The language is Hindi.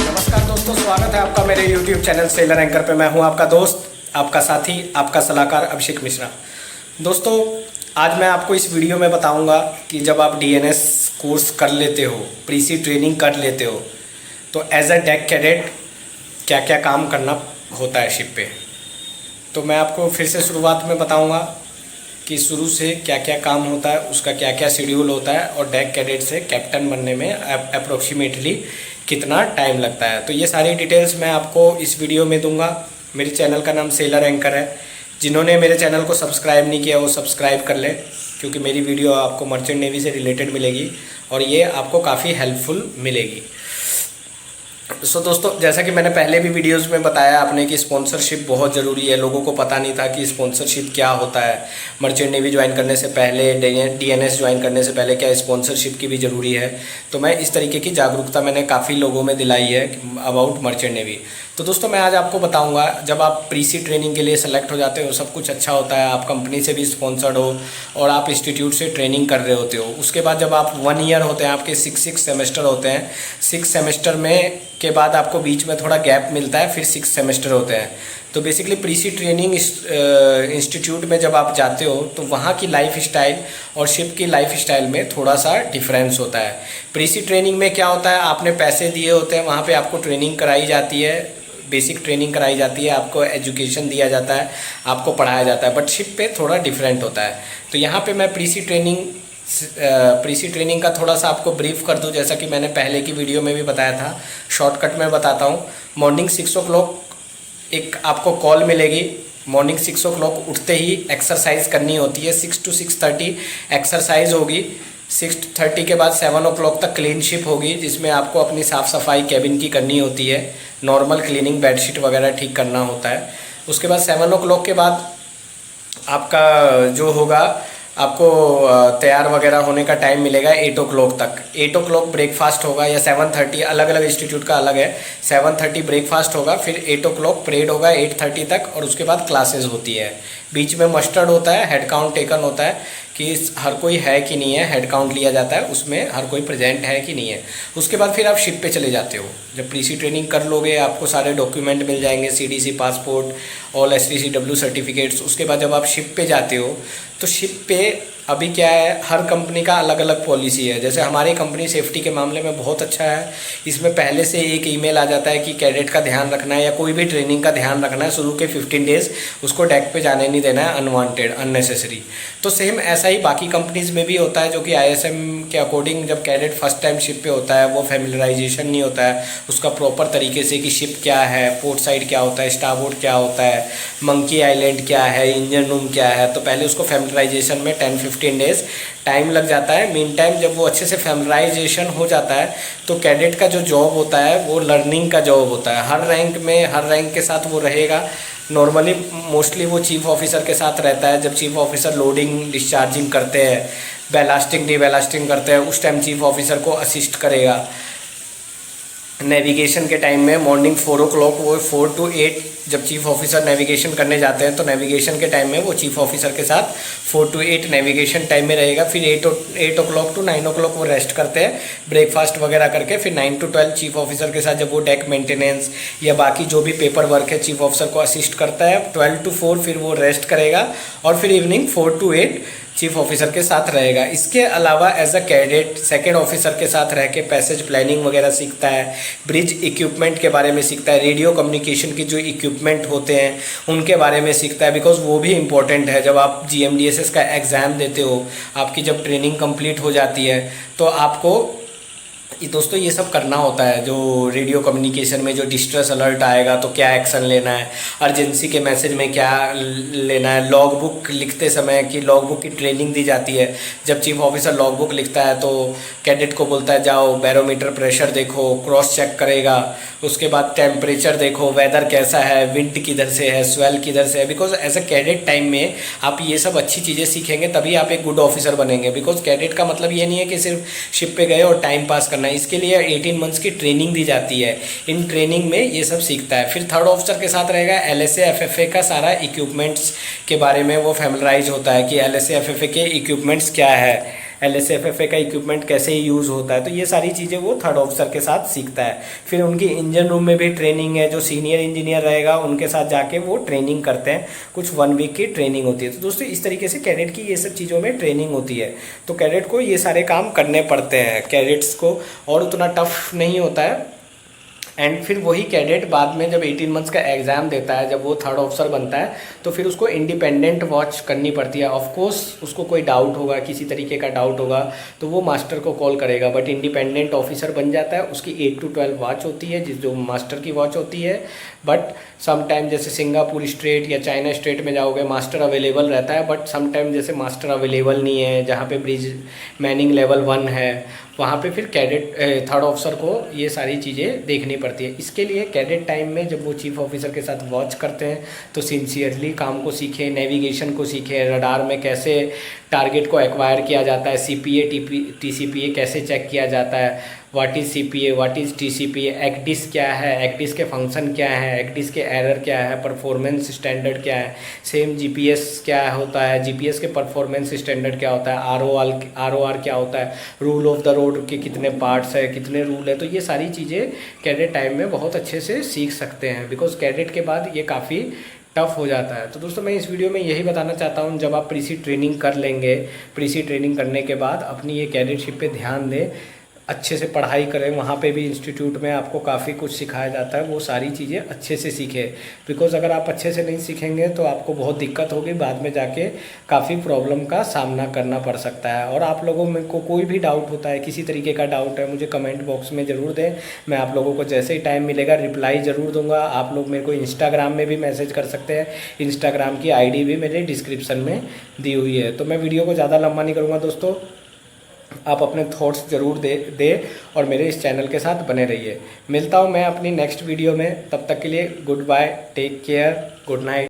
नमस्कार दोस्तों, स्वागत है आपका मेरे YouTube चैनल सेलर एंकर पे। मैं हूं आपका दोस्त, आपका साथी, आपका सलाहकार अभिषेक मिश्रा। दोस्तों, आज मैं आपको इस वीडियो में बताऊंगा कि जब आप DNS कोर्स कर लेते हो, प्रीसी ट्रेनिंग कर लेते हो, तो एज अ डेक कैडेट क्या क्या काम करना होता है शिप पे। तो मैं आपको फिर से शुरुआत में बताऊंगा कि शुरू से क्या क्या काम होता है, उसका क्या क्या शेड्यूल होता है, और डेक कैडेट से कैप्टन बनने में अप्रोक्सीमेटली कितना टाइम लगता है। तो ये सारी डिटेल्स मैं आपको इस वीडियो में दूंगा। मेरे चैनल का नाम सेलर एंकर है। जिन्होंने मेरे चैनल को सब्सक्राइब नहीं किया वो सब्सक्राइब कर लें, क्योंकि मेरी वीडियो आपको मर्चेंट नेवी से रिलेटेड मिलेगी और ये आपको काफ़ी हेल्पफुल मिलेगी। सो दोस्तों, जैसा कि मैंने पहले भी वीडियोस में बताया आपने कि स्पॉन्सरशिप बहुत ज़रूरी है। लोगों को पता नहीं था कि स्पॉन्सरशिप क्या होता है। मर्चेंट नेवी ज्वाइन करने से पहले, DNS ज्वाइन करने से पहले क्या स्पॉन्सरशिप की भी ज़रूरी है। तो मैं इस तरीके की जागरूकता मैंने काफ़ी लोगों में दिलाई है अबाउट मर्चेंट नेवी। तो दोस्तों, मैं आज आपको बताऊंगा, जब आप प्रीसी ट्रेनिंग के लिए सेलेक्ट हो जाते हो, सब कुछ अच्छा होता है, आप कंपनी से भी स्पॉन्सर्ड हो और आप इंस्टीट्यूट से ट्रेनिंग कर रहे होते हो। उसके बाद जब आप 1 ईयर होते हैं, आपके 6 सेमेस्टर होते हैं। 6 सेमेस्टर में के बाद आपको बीच में थोड़ा गैप मिलता है, फिर 6 सेमेस्टर होते हैं। तो बेसिकली प्रीसी ट्रेनिंग इंस्टीट्यूट में जब आप जाते हो तो वहाँ की लाइफ स्टाइल और शिप की लाइफ स्टाइल में थोड़ा सा डिफरेंस होता है। प्रीसी ट्रेनिंग में क्या होता है, आपने पैसे दिए होते हैं, वहाँ पे आपको ट्रेनिंग कराई जाती है, बेसिक ट्रेनिंग कराई जाती है, आपको एजुकेशन दिया जाता है, आपको पढ़ाया जाता है। बट शिप पे थोड़ा डिफरेंट होता है। तो यहाँ पे मैं प्रीसी ट्रेनिंग का थोड़ा सा आपको ब्रीफ कर दूं, जैसा कि मैंने पहले की वीडियो में भी बताया था। शॉर्टकट में बताता हूँ। मॉर्निंग 6 o'clock एक आपको कॉल मिलेगी। मॉर्निंग 6 o'clock उठते ही एक्सरसाइज करनी होती है। 6 to 6:30 एक्सरसाइज होगी। 6:30 के बाद 7 o'clock तक क्लीन शिप होगी, जिसमें आपको अपनी साफ़ सफाई कैबिन की करनी होती है। नॉर्मल क्लीनिंग, बेडशीट वगैरह ठीक करना होता है। उसके बाद 7 o'clock के बाद आपका जो होगा, आपको तैयार वगैरह होने का टाइम मिलेगा 8 o'clock तक। 8 o'clock ब्रेकफास्ट होगा, या 7:30, अलग अलग इंस्टीट्यूट का अलग है। 7:30 ब्रेकफास्ट होगा, फिर 8 o'clock परेड होगा 8:30 तक, और उसके बाद क्लासेस होती है। बीच में मस्टर्ड होता है, हेड काउंट टेकन होता है कि हर कोई है कि नहीं है, हेड काउंट लिया जाता है, उसमें हर कोई प्रेजेंट है कि नहीं है। उसके बाद फिर आप शिप पे चले जाते हो। जब प्रीसी ट्रेनिंग कर लोगे, आपको सारे डॉक्यूमेंट मिल जाएंगे, CDC passport, all STCW certificates. उसके बाद जब आप शिप पे जाते हो, तो शिप पे अभी क्या है, हर कंपनी का अलग अलग पॉलिसी है। जैसे हमारी कंपनी सेफ्टी के मामले में बहुत अच्छा है। इसमें पहले से एक ईमेल आ जाता है कि कैडेट का ध्यान रखना है, या कोई भी ट्रेनिंग का ध्यान रखना है। शुरू के 15 डेज़ उसको डेक पे जाने नहीं देना है, अनवांटेड, अननेसेसरी। तो सेम ऐसा ही बाकी कंपनीज़ में भी होता है, जो कि ISM के अकॉर्डिंग जब कैडेट फर्स्ट टाइम शिप पे होता है, वो फैमिलराइजेशन नहीं होता है उसका प्रॉपर तरीके से कि शिप क्या है, पोर्ट साइड क्या होता है, स्टारबोर्ड क्या होता है, मंकी आइलैंड क्या है, इंजन रूम क्या है। तो पहले उसको फैमिलराइजेशन में 10-15 डेज़ टाइम लग जाता है। मीन टाइम जब वो अच्छे से फैमिलराइजेशन हो जाता है, तो कैडेट का जो जॉब होता है वो लर्निंग का जॉब होता है। हर रैंक के साथ वो रहेगा। नॉर्मली मोस्टली वो चीफ ऑफिसर के साथ रहता है। जब चीफ ऑफिसर लोडिंग डिस्चार्जिंग करते हैं, बैलास्टिंग डिबैलास्टिंग करते हैं, उस टाइम चीफ ऑफिसर को असिस्ट करेगा। नेविगेशन के टाइम में मॉर्निंग 4 o'clock, वो 4 to 8 जब चीफ ऑफिसर नेविगेशन करने जाते हैं, तो नेविगेशन के टाइम में वो चीफ ऑफिसर के साथ 4 to 8 नेविगेशन टाइम में रहेगा। फिर 8 o'clock to 9 o'clock वो रेस्ट करते हैं, ब्रेकफास्ट वगैरह करके। फिर 9 to 12 चीफ ऑफिसर के साथ जब वो डेक मेंटेनेंस या बाकी जो भी पेपर वर्क है, चीफ ऑफिसर को असिस्ट करता है। 12 to 4 फिर वो रेस्ट करेगा, और फिर इवनिंग 4 to 8 चीफ ऑफिसर के साथ रहेगा। इसके अलावा as a cadet second officer के साथ रह के पैसेज प्लानिंग वगैरह सीखता है, ब्रिज इक्विपमेंट के बारे में सीखता है, रेडियो कम्युनिकेशन की जो इक्विपमेंट होते हैं उनके बारे में सीखता है। बिकॉज वो भी इम्पोर्टेंट है। जब आप GMDSS का एग्ज़ाम देते हो, आपकी जब ट्रेनिंग कंप्लीट हो जाती है, तो आपको दोस्तों ये सब करना होता है। जो रेडियो कम्युनिकेशन में जो डिस्ट्रेस अलर्ट आएगा तो क्या एक्शन लेना है, अर्जेंसी के मैसेज में क्या लेना है, लॉग बुक लिखते समय की लॉग बुक की ट्रेनिंग दी जाती है। जब चीफ ऑफिसर लॉग बुक लिखता है तो कैडेट को बोलता है जाओ बैरोमीटर प्रेशर देखो, क्रॉस चेक करेगा। उसके बाद टेम्परेचर देखो, वेदर कैसा है, विंड किधर से है, स्वेल किधर से है। Because as a cadet time में आप ये सब अच्छी चीज़ें सीखेंगे, तभी आप एक गुड ऑफिसर बनेंगे। बिकॉज कैडेट का मतलब ये नहीं है कि सिर्फ शिप पे गए और टाइम पास करना है। इसके लिए 18 मंथ्स की ट्रेनिंग दी जाती है। इन ट्रेनिंग में ये सब सीखता है। फिर थर्ड ऑफिसर के साथ रहेगा LSA FFA का सारा इक्विपमेंट्स के बारे में वो फैमिलराइज होता है कि LSA FFA के इक्विपमेंट्स क्या है, LSFFA का इक्विपमेंट कैसे यूज़ होता है, तो ये सारी चीज़ें वो थर्ड ऑफिसर के साथ सीखता है। फिर उनकी इंजन रूम में भी ट्रेनिंग है, जो सीनियर इंजीनियर रहेगा उनके साथ जाके वो ट्रेनिंग करते हैं, कुछ 1 वीक की ट्रेनिंग होती है। तो दोस्तों इस तरीके से कैडेट की ये सब चीज़ों में ट्रेनिंग होती है। तो कैडेट को ये सारे काम करने पड़ते हैं, कैडेट्स को और उतना टफ नहीं होता है। एंड फिर वही कैडेट बाद में जब 18 मंथ्स का एग्ज़ाम देता है, जब वो थर्ड ऑफिसर बनता है, तो फिर उसको इंडिपेंडेंट वॉच करनी पड़ती है। ऑफ कोर्स उसको कोई डाउट होगा, किसी तरीके का डाउट होगा तो वो मास्टर को कॉल करेगा, बट इंडिपेंडेंट ऑफिसर बन जाता है। उसकी 8 to 12 वॉच होती है, जो मास्टर की वॉच होती है। बट समटाइम जैसे सिंगापुर स्ट्रेट या चाइना स्ट्रेट में जाओगे मास्टर अवेलेबल रहता है, बट समटाइम जैसे मास्टर अवेलेबल नहीं है, जहाँ पे ब्रिज मैनिंग लेवल 1 है, वहाँ पे फिर कैडेट थर्ड ऑफिसर को ये सारी चीज़ें देखनी पड़ती है। इसके लिए कैडेट टाइम में जब वो चीफ ऑफिसर के साथ वॉच करते हैं तो सिंसियरली काम को सीखें, नेविगेशन को सीखें, रडार में कैसे टारगेट को एक्वायर किया जाता है, CPA TCPA कैसे चेक किया जाता है, what is CPA, what is TCPA, एक्डिस क्या है, एक्डिस के फंक्शन क्या है, एक्डिस के एरर क्या है, परफॉर्मेंस स्टैंडर्ड क्या है, सेम GPS क्या होता है, GPS के परफॉर्मेंस स्टैंडर्ड क्या होता है, ROR क्या होता है, रूल ऑफ द रोड के कितने पार्ट्स है, कितने रूल है। तो ये सारी चीज़ें कैडेट टाइम में बहुत अच्छे से सीख सकते हैं, बिकॉज कैडेट के बाद ये काफ़ी टफ हो जाता है। तो दोस्तों मैं इस वीडियो में यही बताना चाहता हूँ, जब आप प्रीसी ट्रेनिंग कर लेंगे, प्रीसी ट्रेनिंग करने के बाद अपनी ये कैडेटशिप पे ध्यान दें, अच्छे से पढ़ाई करें। वहाँ पे भी इंस्टीट्यूट में आपको काफ़ी कुछ सिखाया जाता है, वो सारी चीज़ें अच्छे से सीखें। बिकॉज़ अगर आप अच्छे से नहीं सीखेंगे तो आपको बहुत दिक्कत होगी, बाद में जाके काफ़ी प्रॉब्लम का सामना करना पड़ सकता है। और आप लोगों में को कोई भी डाउट होता है, किसी तरीके का डाउट है, मुझे कमेंट बॉक्स में ज़रूर दें। मैं आप लोगों को जैसे ही टाइम मिलेगा रिप्लाई ज़रूर दूँगा। आप लोग मेरे को इंस्टाग्राम में भी मैसेज कर सकते हैं, इंस्टाग्राम की ID भी मेरे डिस्क्रिप्शन में दी हुई है। तो मैं वीडियो को ज़्यादा लंबा नहीं करूँगा दोस्तों, आप अपने थॉट्स ज़रूर दे और मेरे इस चैनल के साथ बने रहिए। मिलता हूँ मैं अपनी नेक्स्ट वीडियो में, तब तक के लिए good bye, take care, good night.